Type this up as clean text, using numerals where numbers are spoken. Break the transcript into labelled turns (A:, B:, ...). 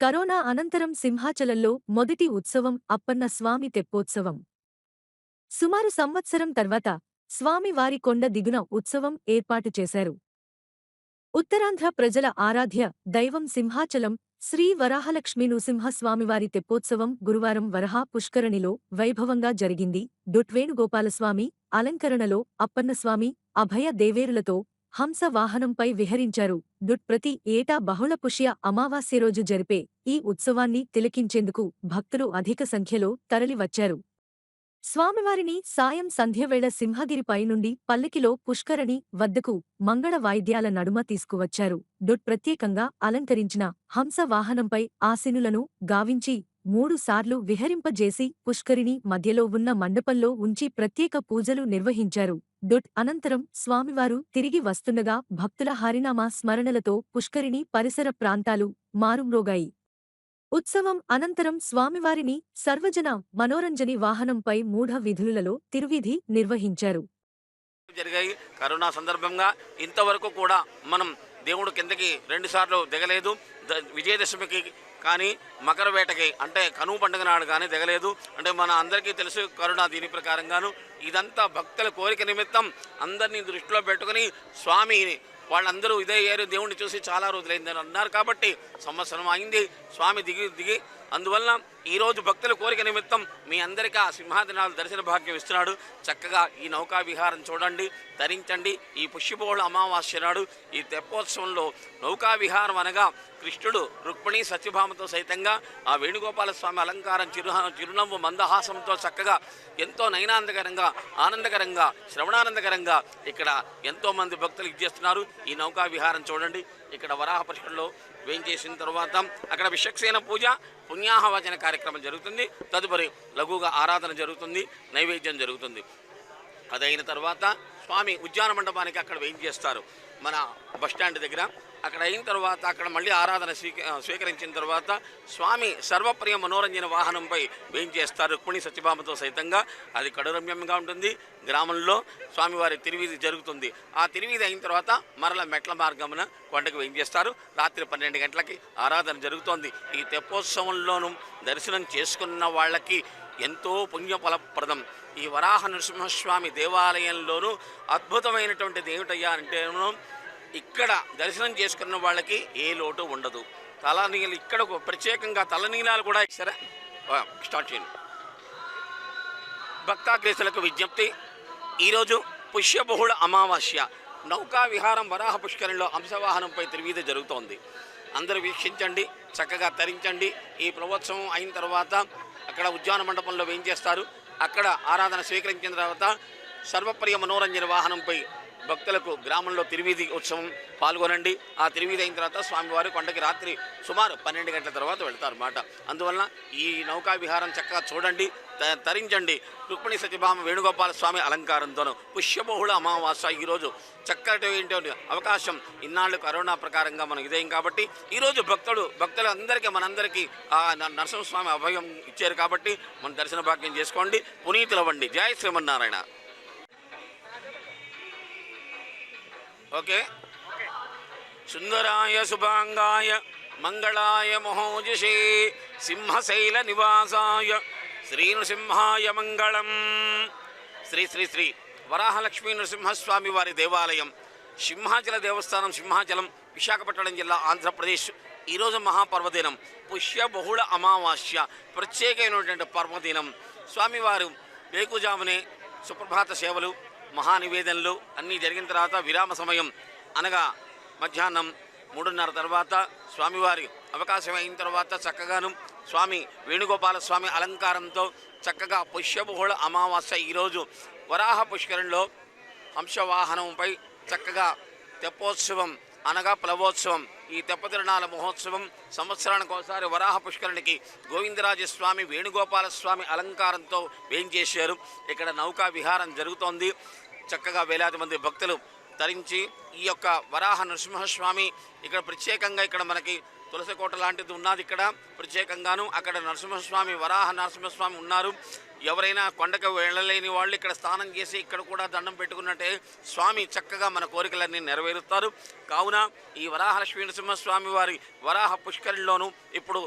A: Corona అనంతరం సింహాచలంలో మొదటి ఉత్సవం అప్పన్న స్వామి తెప్పోత్సవం. సుమారు సంవత్సరం తర్వాత స్వామివారి కొండ దిగున ఉత్సవం ఏర్పాటు చేశారు. ఉత్తరాంధ్ర ప్రజల ఆరాధ్య దైవం సింహాచలం శ్రీ వరాహలక్ష్మీ నృసింహస్వామివారి తెప్పోత్సవం గురువారం వరహా పుష్కరిణిలో వైభవంగా జరిగింది. వేణుగోపాలస్వామి అలంకరణలో అప్పన్నస్వామి అభయ దేవేరులతో హంస వాహనంపై విహరించారు. ప్రతి ఏటా బహుళ పుష్య అమావాస్య రోజు జరిపే ఈ ఉత్సవాన్ని తిలకించేందుకు భక్తులు అధిక సంఖ్యలో తరలివచ్చారు. స్వామివారిని సాయం సంధ్యవేళ సింహగిరిపై నుండి పల్లకిలో పుష్కరిణి వద్దకు మంగళ వాయిద్యాల నడుమ తీసుకువచ్చారు. ప్రత్యేకంగా అలంకరించిన హంస వాహనంపై ఆసీనులను గావించి 3 సార్లు విహరింపజేసి పుష్కరిణి మధ్యలో ఉన్న మండపంలో ఉంచి ప్రత్యేక పూజలు నిర్వహించారు. అనంతరం స్వామివారు తిరిగి వస్తుండగా భక్తుల హరినామ స్మరణలతో పుష్కరిణి పరిసర ప్రాంతాలు మారుమ్రోగాయి. ఉత్సవం అనంతరం స్వామివారిని సర్వజన మనోరంజని వాహనంపై మూఢ విధులలో తిరువీధి నిర్వహించారు.
B: జరిగాయి. కరోనా సందర్భంగా ఇంతవరకు కూడా మనం దేవుడు కిందకి 2 సార్లు దిగలేదు. విజయదశమికి కానీ మకర వేటకి అంటే కనుమ పండుగ నాడు కానీ దిగలేదు. అంటే మన అందరికీ తెలుసు కరోనా దీని ప్రకారంగాను ఇదంతా భక్తుల కోరిక నిమిత్తం అందరినీ దృష్టిలో పెట్టుకుని స్వామిని వాళ్ళందరూ ఇదే ఏరు దేవుణ్ణి చూసి చాలా రోజులైందని అన్నారు. కాబట్టి సంవత్సరం అయింది స్వామి దిగి అందువల్ల ఈరోజు భక్తుల కోరిక నిమిత్తం మీ అందరికీ ఆ సింహాదినాలు దర్శన భాగ్యం ఇస్తున్నాడు. చక్కగా ఈ నౌకా విహారం చూడండి, ధరించండి. ఈ పుష్యబహుళ అమావాస్య నాడు ఈ తెప్పోత్సవంలో నౌకా విహారం అనగా కృష్ణుడు రుక్మిణి సత్యభామతో సైతంగా ఆ వేణుగోపాల స్వామి అలంకారం చిరునవ్వు మందహాసంతో చక్కగా ఎంతో నయనానందకరంగా ఆనందకరంగా శ్రవణానందకరంగా ఇక్కడ ఎంతోమంది భక్తులు ఇచ్చేస్తున్నారు. ఈ నౌకా విహారం చూడండి. ఇక్కడ వరాహ పుష్కరంలో వేయించేసిన తర్వాత అక్కడ విషక్సేన పూజ పుణ్యాహవచన కార్యక్రమం జరుగుతుంది. తదుపరి లఘుగా ఆరాధన జరుగుతుంది, నైవేద్యం జరుగుతుంది. అదైన తర్వాత స్వామి ఉద్యాన మండపానికి అక్కడ వేయించేస్తారు మన బస్టాండ్ దగ్గర. అక్కడ అయిన తర్వాత అక్కడ మళ్ళీ ఆరాధన స్వీకరించిన తర్వాత స్వామి సర్వప్రియ మనోరంజన వాహనంపై వేయించేస్తారు రుక్మిణి సత్యభామతో సైతంగా. అది కడురమ్యంగా ఉంటుంది. గ్రామంలో స్వామివారి తిరువీధి జరుగుతుంది. ఆ తిరువీధి అయిన తర్వాత మరల మెట్ల మార్గమున కొండకు వేయించేస్తారు. రాత్రి 12 గంటలకి ఆరాధన జరుగుతోంది. ఈ తెప్పోత్సవంలోనూ దర్శనం చేసుకున్న వాళ్ళకి ఎంతో పుణ్యఫలప్రదం. ఈ వరాహ నరసింహస్వామి దేవాలయంలోనూ అద్భుతమైనటువంటిది ఏమిటయ్యా అంటే ఇక్కడ దర్శనం చేసుకున్న వాళ్ళకి ఏ లోటు ఉండదు. తలనీళ్ళు ఇక్కడ ప్రత్యేకంగా తలనీలాలు కూడా సరే స్టార్ట్ చేయండి. భక్తాగ్రేసులకు విజ్ఞప్తి, ఈరోజు పుష్యబహుళ అమావాస్య నౌకా విహారం వరాహ పుష్కరంలో అంశవాహనంపై తిరువీధి జరుగుతోంది. అందరూ వీక్షించండి, చక్కగా తరించండి. ఈ ప్రవోత్సవం అయిన తర్వాత అక్కడ ఉద్యాన మండపంలో వేయించేస్తారు. అక్కడ ఆరాధన స్వీకరించిన తర్వాత సర్వప్రియ మనోరంజన వాహనంపై భక్తులకు గ్రామంలో తిరువీధి ఉత్సవం పాల్గొనండి. ఆ తిరువీధి అయిన తర్వాత స్వామివారి కొండకి రాత్రి సుమారు 12 గంటల తర్వాత వెళ్తారు అన్నమాట. అందువలన ఈ నౌకా విహారం చక్కగా చూడండి, తరించండి. రుక్మిణి సత్యభామ వేణుగోపాల స్వామి అలంకారంతోనూ పుష్యబహుళ అమావాస్య ఈరోజు చక్కటి ఏంటి అవకాశం. ఇన్నాళ్ళు కరోనా ప్రకారంగా మనం ఇదేం కాబట్టి ఈరోజు భక్తులందరికీ మనందరికీ ఆ నరసింహస్వామి అభయం ఇచ్చారు కాబట్టి మనం దర్శన భాగ్యం చేసుకోండి, పునీతులవ్వండి. జై శ్రీమన్నారాయణ. ఓకే. సుందరాయ శుభాంగాయ మంగళాయ మహోజషే సింహశైల నివాసాయ శ్రీ నృసింహాయ మంగళం. శ్రీ శ్రీ శ్రీ వరాహలక్ష్మీ నృసింహస్వామి వారి దేవాలయం, సింహాచల దేవస్థానం, సింహాచలం, విశాఖపట్నం జిల్లా, ఆంధ్రప్రదేశ్. ఈరోజు మహాపర్వదినం, పుష్యబహుళ అమావాస్య, ప్రత్యేకమైనటువంటి పర్వదినం. స్వామివారు వేకుజామునే సుప్రభాత సేవలు, మహానివేదనలు అన్నీ జరిగిన తర్వాత విరామ సమయం అనగా మధ్యాహ్నం 3:30 తర్వాత స్వామివారి అవకాశం అయిన తర్వాత చక్కగాను స్వామి వేణుగోపాల స్వామి అలంకారంతో చక్కగా పుష్యబహుళ అమావాస్య ఈరోజు వరాహ పుష్కరంలో హంసవాహనంపై చక్కగా తెప్పోత్సవం అనగా ప్లవోత్సవం. ఈ తెప్ప తిరునాళ్ళ మహోత్సవం సంవత్సరానికి ఒకసారి వరాహ పుష్కరునికి గోవిందరాజస్వామి వేణుగోపాల స్వామి అలంకారంతో వేయించేశారు. ఇక్కడ నౌకా విహారం జరుగుతోంది. చక్కగా వేలాది మంది భక్తులు తరించి ఈ యొక్క వరాహ నరసింహస్వామి ఇక్కడ ప్రత్యేకంగా ఇక్కడ మనకి తులసికోట లాంటిది ఉన్నది. ఇక్కడ ప్రత్యేకంగాను అక్కడ నరసింహస్వామి వరాహ నరసింహస్వామి ఉన్నారు. ఎవరైనా కొండకు వెళ్ళలేని వాళ్ళు ఇక్కడ స్నానం చేసి ఇక్కడ కూడా దండం పెట్టుకున్నట్టే స్వామి చక్కగా మన కోరికలన్నీ నెరవేరుస్తారు. కావున ఈ వరాహ లక్ష్మీ నరసింహస్వామి వారి వరాహ పుష్కరిలోను ఇప్పుడు